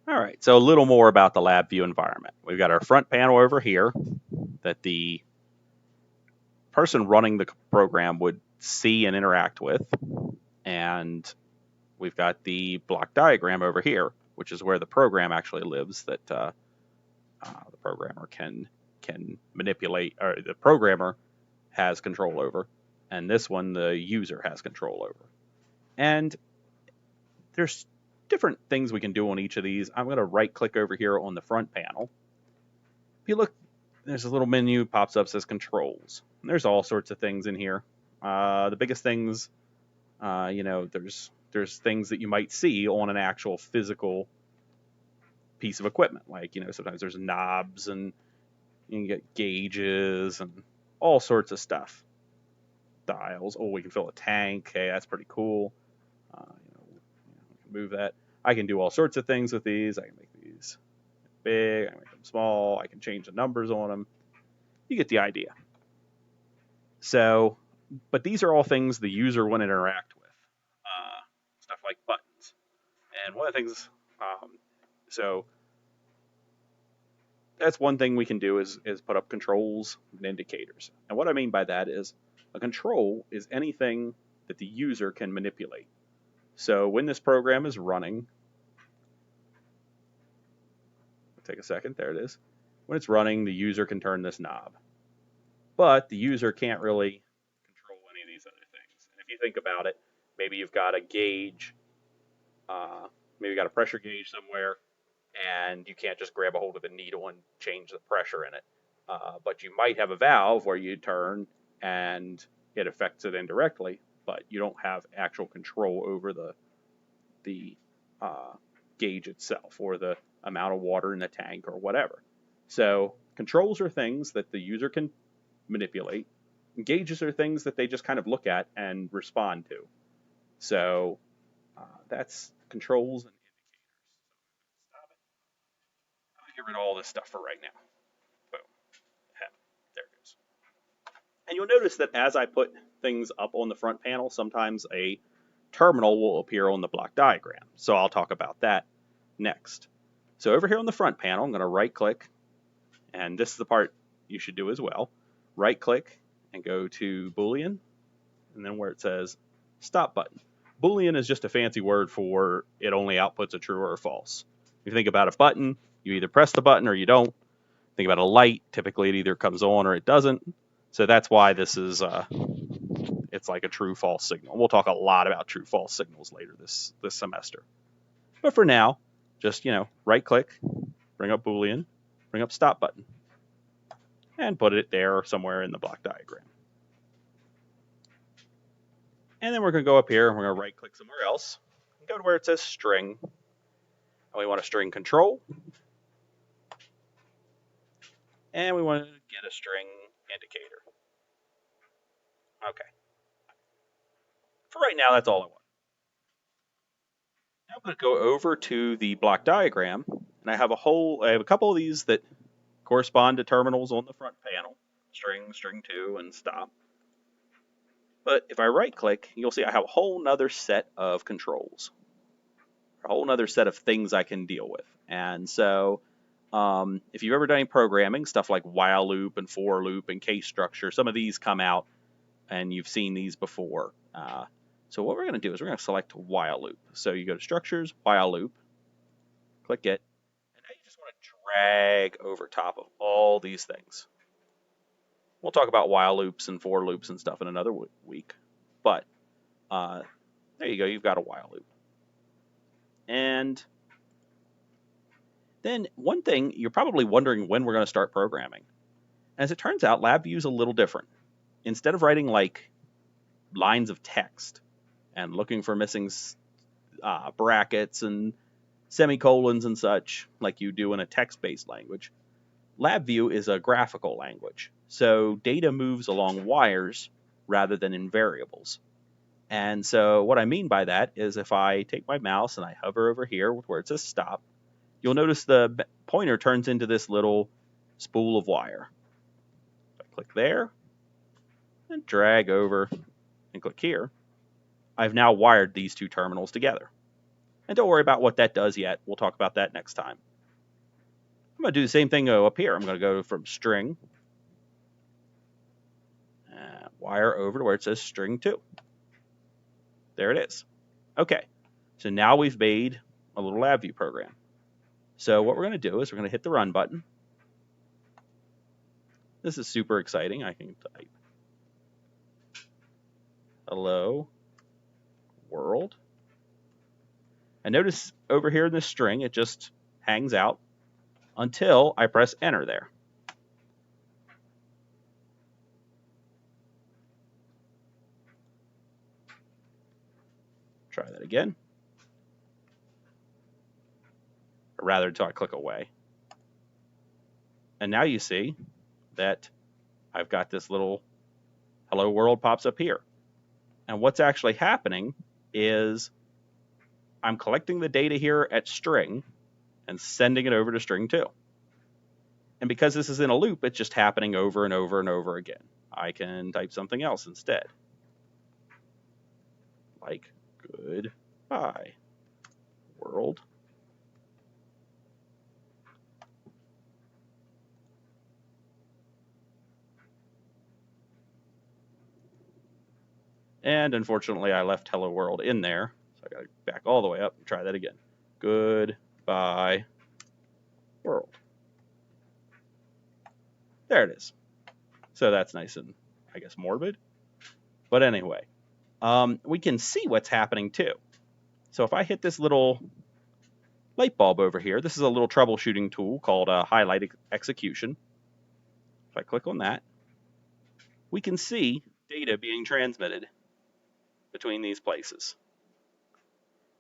All right, so a little more about the LabVIEW environment. We've got our front panel over here that the person running the program would see and interact with. And we've got the block diagram over here, which is where the program actually lives that the programmer can manipulate, or the programmer has control over. And this one, the user has control over. And there's different things we can do on each of these. I'm going to right click over here on the front panel. If you look, there's a little menu pops up, says controls. And there's all sorts of things in here. The biggest things, there's things that you might see on an actual physical piece of equipment. Like, sometimes there's knobs and you can get gauges and all sorts of stuff. Dials. Oh, we can fill a tank. Hey, that's pretty cool. Move that. I can do all sorts of things with these. I can make these big. I can make them small. I can change the numbers on them. You get the idea. So, but these are all things the user would interact with. Stuff like buttons. And one of the things, so that's one thing we can do is put up controls and indicators. And what I mean by that is a control is anything that the user can manipulate. So when this program is running, take a second, there it is. When it's running, the user can turn this knob. But the user can't really control any of these other things. And if you think about it, maybe you've got a gauge, maybe you've got a pressure gauge somewhere, and you can't just grab a hold of the needle and change the pressure in it. But you might have a valve where you turn and it affects it indirectly, but you don't have actual control over the gauge itself or the amount of water in the tank or whatever. So controls are things that the user can manipulate. Gauges are things that they just kind of look at and respond to. So that's controls and indicators. So stop it. I'm gonna get rid of all this stuff for right now. Boom. There it goes. And you'll notice that as I put things up on the front panel, sometimes a terminal will appear on the block diagram. So I'll talk about that next. So over here on the front panel, I'm going to right click, and this is the part you should do as well. Right click and go to Boolean, and then where it says stop button. Boolean is just a fancy word for it only outputs a true or a false. If you think about a button, you either press the button or you don't. Think about a light, typically it either comes on or it doesn't. So that's why this is it's like a true false signal. We'll talk a lot about true false signals later this semester. But for now, just right click, bring up Boolean, bring up stop button, and put it there somewhere in the block diagram. And then we're going to go up here and we're going to right click somewhere else and go to where it says string. And we want a string control. And we want to get a string indicator. Okay. For right now, that's all I want. Now I'm going to go over to the block diagram, and I have a couple of these that correspond to terminals on the front panel, string, string 2, and stop. But if I right click, you'll see I have a whole nother set of controls, a whole nother set of things I can deal with. And so if you've ever done any programming, stuff like while loop and for loop and case structure, some of these come out and you've seen these before. So what we're going to do is we're going to select while loop. So you go to structures, while loop, click it, and now you just want to drag over top of all these things. We'll talk about while loops and for loops and stuff in another week. But there you go, you've got a while loop. And then one thing, you're probably wondering when we're going to start programming. As it turns out, LabVIEW is a little different. Instead of writing like lines of text and looking for missing brackets and semicolons and such like you do in a text-based language, LabVIEW is a graphical language. So data moves along wires rather than in variables. And so what I mean by that is if I take my mouse and I hover over here where it says stop, you'll notice the pointer turns into this little spool of wire. If I click there and drag over and click here, I've now wired these two terminals together. And don't worry about what that does yet. We'll talk about that next time. I'm going to do the same thing up here. I'm going to go from string, wire over to where it says string 2. There it is. Okay, so now we've made a little LabVIEW program. So what we're going to do is we're going to hit the run button. This is super exciting. I can type hello world. And notice over here in this string, it just hangs out until I press enter there. Try that again. Or rather, until I click away. And now you see that I've got this little hello world pops up here. And what's actually happening is I'm collecting the data here at string and sending it over to string 2. And because this is in a loop, it's just happening over and over and over again. I can type something else instead. Like goodbye world. And unfortunately, I left hello world in there. So I got to back all the way up and try that again. Goodbye world. There it is. So that's nice and, I guess, morbid. But anyway, we can see what's happening too. So if I hit this little light bulb over here, this is a little troubleshooting tool called highlight execution. If I click on that, we can see data being transmitted between these places.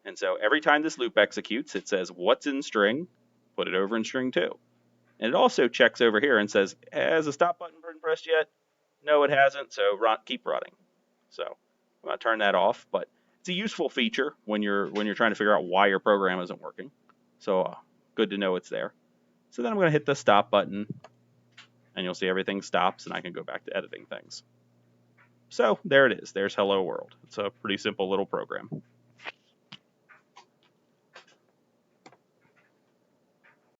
And so every time this loop executes, it says what's in string, put it over in string 2. And it also checks over here and says, has the stop button been pressed yet? No, it hasn't, so keep running. So I'm going to turn that off, but it's a useful feature when you're trying to figure out why your program isn't working. So good to know it's there. So then I'm going to hit the stop button, and you'll see everything stops, and I can go back to editing things. So there it is. There's Hello World. It's a pretty simple little program.